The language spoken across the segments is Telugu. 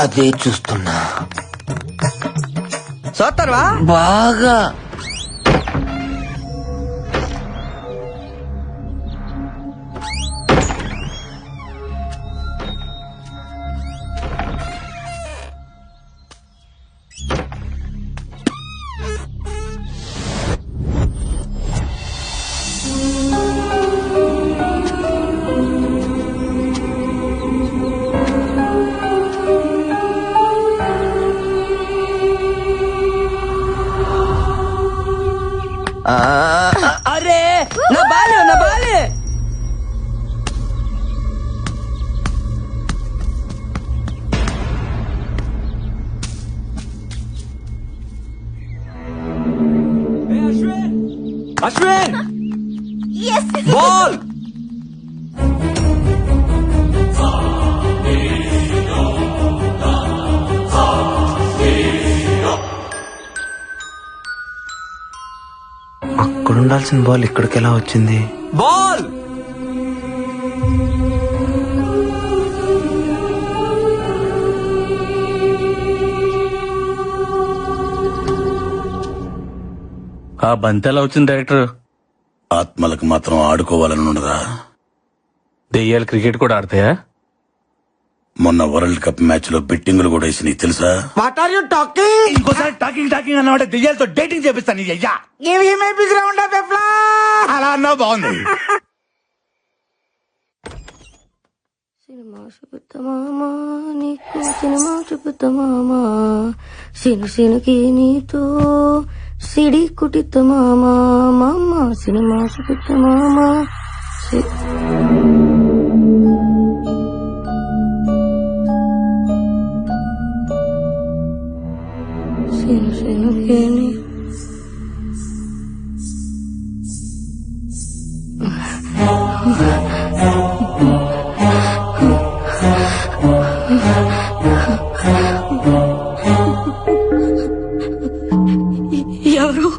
అదే చూస్తున్నా. చూస్తారువా బాగా అరే నా బాలే నా బాలే. అశ్విన్ బాల్. అక్కడ ఉండాల్సిన బాల్ ఇక్కడికి ఎలా వచ్చింది? బాల్. ఆ బంతి ఎలా వచ్చింది డైరెక్టర్? ఆత్మలకు మాత్రం ఆడుకోవాలని ఉండదా? దెయ్యాలు క్రికెట్ కూడా ఆడతాయా? మొన్న వరల్డ్ కప్ మ్యాచ్ లో బెట్టింగులు కూడా వేసినాయి తెలుసా? What are you talking? ఇంకోసారి టాకింగ్ టాకింగ్ అన్నమాట దెయ్యాలతో డేటింగ్ చేపిస్తాను. నీ అయ్యా give him a big round of applause. అలా అన్నావు బాగుంది. సినిమా చూపుతా మామా నీకు సినిమా చూపుతా మామా సిను సినుకి నీతో సిడి కుటిత మామా మామ సినిమా చూపుతా మామా సిను సినుకి నీ ఎవరు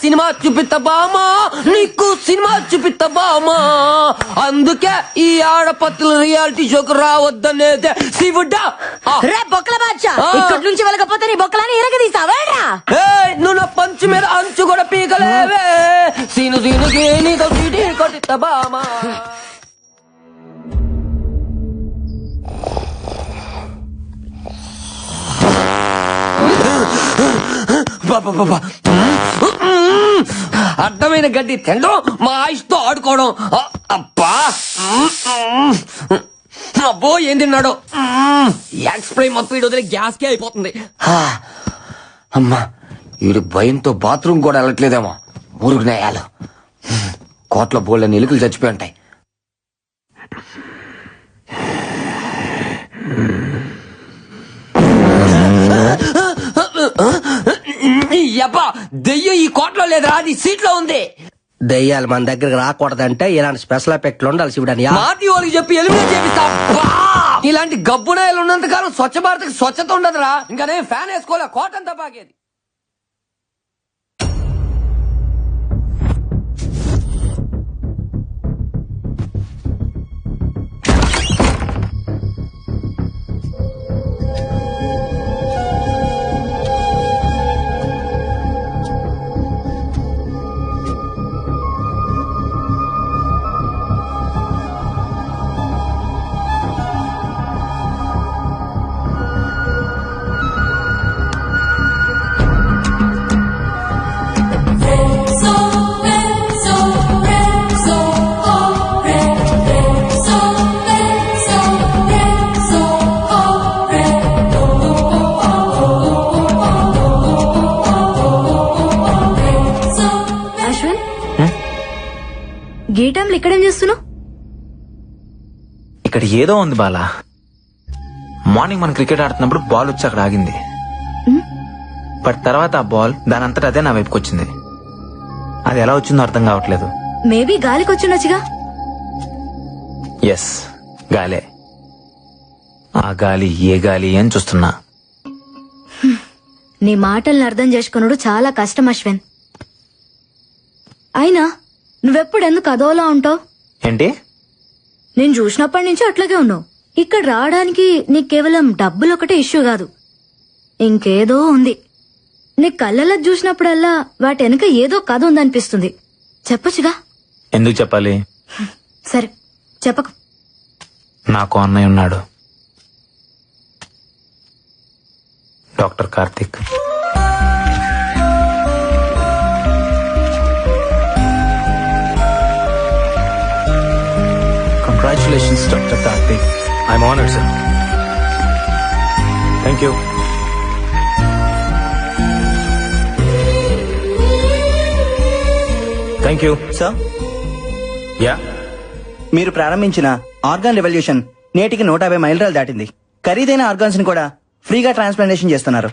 సినిమా చూపిస్తా బామా నీకు సినిమా చూపిస్తా బామా. అందుకే ఈ ఆడపత్తుల రియాలిటీ షోకు రావద్దనేదే శివుడా. రే బొక్కల బాద్షా ఇక్కడి నుంచి వెళ్ళకపోతే నీ బొక్కలని ఇరగదీసావేరా. నువ్వు నా పంచు మీద అంచు కూడా పీకలేవే. సీను సీనుకి నీతో సీటీ కొట్టిస్తా బామా. అడ్డమైన గడ్డి తినడం మా ఆయుష్తో ఆడుకోవడం. అబ్బా అబ్బో ఏం తిన్నాడు. ఎక్స్ప్రై మొత్తం వీడు వదిలే గ్యాస్ కే అయిపోతుంది. అమ్మా వీడు భయంతో బాత్రూమ్ కూడా వెళ్ళట్లేదేమో. మురుగునేయాలు కోట్ల బోళ్ళని ఎలుకలు చచ్చిపోయి ఉంటాయి. దెయ్యం ఈ కోట్లో లేదా, అది సీట్ లో ఉంది. దయ్యాలు మన దగ్గరకు రాకూడదంటే ఇలాంటి స్పెషల్ ఎఫెక్ట్లు ఉండాలి శివుడని మాటి వాళ్ళకి చెప్పి ఎలిమినేట్ చేపిస్తా. ఇలాంటి గబ్బునాయలు ఉన్నంత కాలం స్వచ్ఛ భారత్ స్వచ్ఛత ఉండదురా. ఇంకా నేను ఫ్యాన్ వేసుకోలే, కోటంతా బాగేది. గీ టైంలో ఇక్కడేం చేస్తున్నావు? ఇక్కడ ఏదో ఉంది బాలా. మార్నింగ్ మనం క్రికెట్ ఆడుతున్నప్పుడు బాల్ వచ్చి అక్కడ ఆగింది. బట్ తర్వాత ఆ బాల్ దాని అంతటా అదే నా వైపుకి వచ్చింది. అది ఎలా వచ్చిందో అర్థం కావట్లేదు. మేబీ గాలికి వచ్చిండొచ్చుగా. ఎస్, గాలే. ఆ గాలి ఏ గాలి అని చూస్తున్నా. నీ మాటల్ని అర్థం చేసుకున్నాడు చాలా కష్టం అశ్విన్. అయినా నువ్వెప్పుడు ఎందుకు అదోలా ఉంటావు? ఏంటి? నేను చూసినప్పటి నుంచి అట్లాగే ఉన్నావు. ఇక్కడ రావడానికి నీకు కేవలం డబ్బులు ఒకటే ఇష్యూ కాదు, ఇంకేదో ఉంది. నీ కళ్ళలో చూసినప్పుడల్లా వాటి వెనక ఏదో కథ ఉందనిపిస్తుంది. చెప్పొచ్చుగా. ఎందుకు చెప్పాలి? సరే చెప్పకు. నాకు అన్నయ్య ఉన్నాడు, doctor Karthik. Congratulations doctor Karthik. I'm honoured sir. Thank you. Thank you sir, yeah. మీరు ప్రారంభించిన ఆర్గాన్ రెవల్యూషన్ నేటికి 150 మైలురాలు దాటింది. ఖరీదైన ఆర్గాన్స్ ని కూడా ఫ్రీగా ట్రాన్స్ప్లాంటేషన్ చేస్తున్నారు.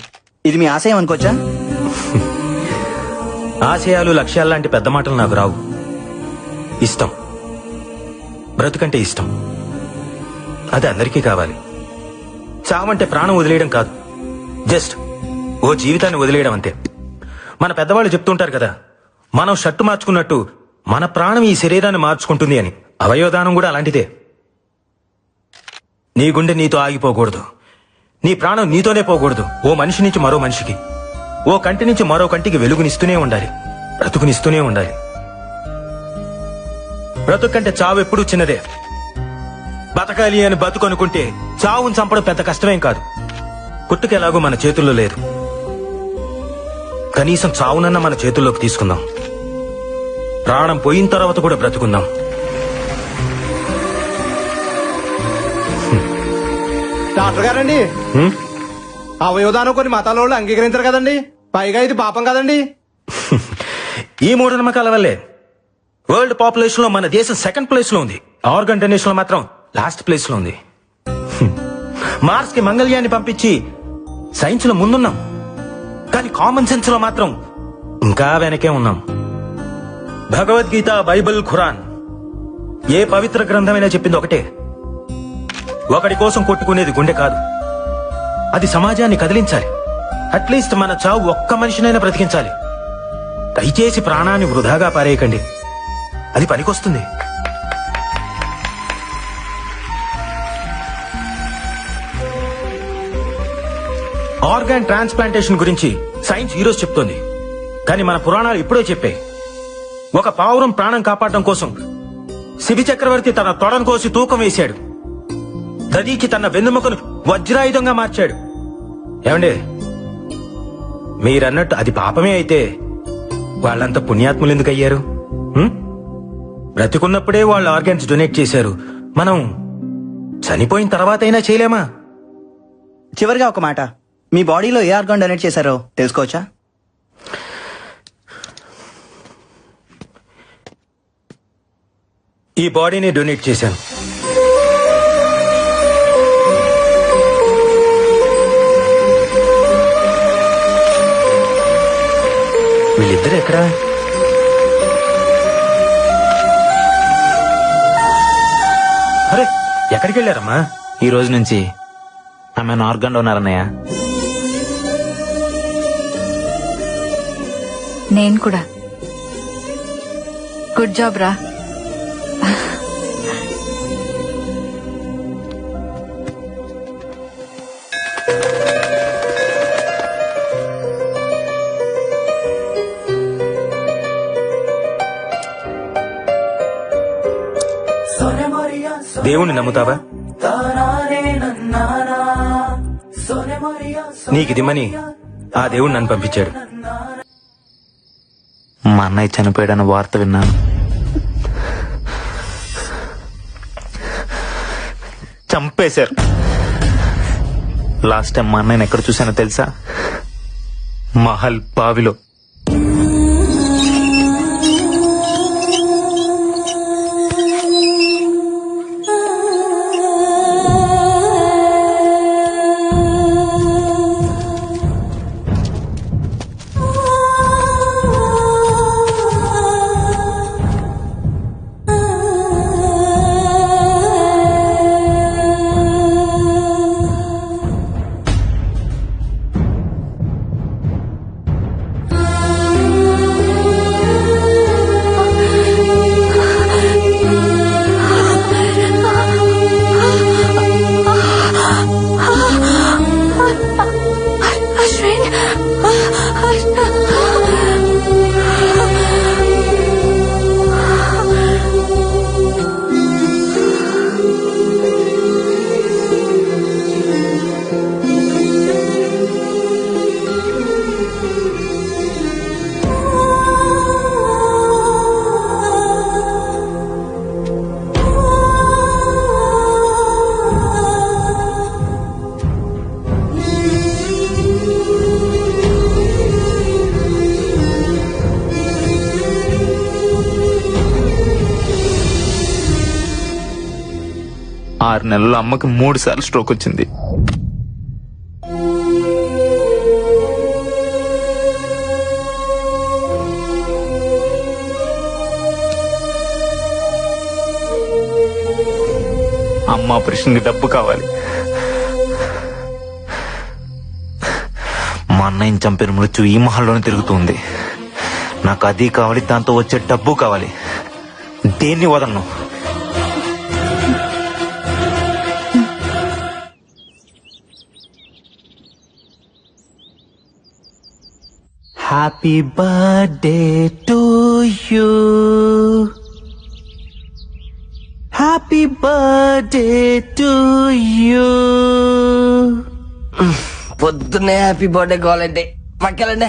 ఇది మీ ఆశయం అనుకోవచ్చా? ఆశయాలు, లక్ష్యాలు లాంటి పెద్ద మాటలు నాకు రావు. ఇష్టం, బ్రతుకంటే ఇష్టం. అది అందరికీ కావాలి. చావంటే ప్రాణం వదిలేయడం కాదు, జస్ట్ ఓ జీవితాన్ని వదిలేయడం అంతే. మన పెద్దవాళ్ళు చెప్తుంటారు కదా, మనం షర్టు మార్చుకున్నట్టు మన ప్రాణం ఈ శరీరాన్ని మార్చుకుంటుంది అని. అవయవదానం కూడా అలాంటిదే. నీ గుండె నీతో ఆగిపోకూడదు, నీ ప్రాణం నీతోనే పోకూడదు. ఓ మనిషి నుంచి మరో మనిషికి, ఓ కంటి నుంచి మరో కంటికి వెలుగునిస్తూనే ఉండాలి, బ్రతుకునిస్తూనే ఉండాలి. బ్రతుకు కంటే చావు ఎప్పుడూ చిన్నదే. బతకాలి అని బతుకనుకుంటే చావును చంపడం పెద్ద కష్టమేం కాదు. పుట్టుకెలాగో మన చేతుల్లో లేదు, కనీసం చావునన్నా మన చేతుల్లోకి తీసుకుందాం. ప్రాణం పోయిన తర్వాత కూడా బ్రతుకుందాం. డాక్టర్ గారండి, అవయవదానం కొన్ని మతాల వాళ్ళు అంగీకరించారు కదండి, పైగా ఇది పాపం కదండి. ఈ మూఢనమ్మకాల వల్లే వరల్డ్ పాపులేషన్ లో మన దేశం సెకండ్ ప్లేస్ లో ఉంది. ఆర్గన్ డొనేషన్ లో మాత్రం లాస్ట్ ప్లేస్ లో ఉంది. మార్స్ కి మంగళ్యాన్ని పంపించి సైన్స్ లో ముందున్నాం, కానీ కామన్ సెన్స్ లో మాత్రం ఇంకా వెనకే ఉన్నాం. భగవద్గీత, బైబిల్, ఖురాన్, ఏ పవిత్ర గ్రంథమైనా చెప్పింది ఒకటే, ఒకడి కోసం కొట్టుకునేది గుండె కాదు, అది సమాజాన్ని కదిలించాలి. అట్లీస్ట్ మన చావు ఒక్క మనిషినైనా బ్రతికించాలి. దయచేసి ప్రాణాన్ని వృధాగా పారేయకండి, అది పనికొస్తుంది. ఆర్గాన్ ట్రాన్స్ప్లాంటేషన్ గురించి సైన్స్ ఈరోజు చెప్తోంది, కానీ మన పురాణాలు ఇప్పుడే చెప్పాయి. ఒక పావురం ప్రాణం కాపాడడం కోసం శిబి చక్రవర్తి తన తొడను కోసి తూకం వేశాడు. దదీకి తన వెన్నెముకను వజ్రాయుధంగా మార్చాడు. ఏమండే, మీరన్నట్టు అది పాపమే అయితే వాళ్ళంతా పుణ్యాత్ములు ఎందుకు అయ్యారు? బ్రతికున్నప్పుడే వాళ్ళు ఆర్గాన్స్ డొనేట్ చేశారు, మనం చనిపోయిన తర్వాత అయినా చేయలేమా? చివరిగా ఒక మాట, మీ బాడీలో ఏ ఆర్గాన్ డొనేట్ చేశారో తెలుసుకోవచ్చా? ఈ బాడీని డొనేట్ చేశాను. వీళ్ళిద్దరు ఎక్కడా? అరే, ఎక్కడికి వెళ్ళారమ్మా? ఈ రోజు నుంచి ఆమె ఆర్గాన్ డోనర్ అన్నయ్య. నేను కూడా. గుడ్ జాబ్ రా. దేవుణ్ణి నమ్ముతావా? నీకిదిమ్మని ఆ దేవుడు నన్ను పంపించాడు. మా అన్నయ్య చనిపోయాడన్న వార్త విన్నాను. చంపేశారు. లాస్ట్ టైం మా అన్నయ్యని ఎక్కడ చూశానో తెలుసా? మహల్ బావిలో. 6 నెలల్లో అమ్మకి 3 సార్లు స్ట్రోక్ వచ్చింది. అమ్మ ఆపరేషన్కి డబ్బు కావాలి. మా అన్నయ్యని చంపిన మృత్యు ఈ మహల్లోనే తిరుగుతుంది. నాకు అది కావాలి, దాంతో వచ్చే డబ్బు కావాలి. దేన్ని వదలను. Happy birthday to you, happy birthday to you. పొద్దున్నే హ్యాపీ బర్త్డే కావాలంటే పక్కెళ్ళండి.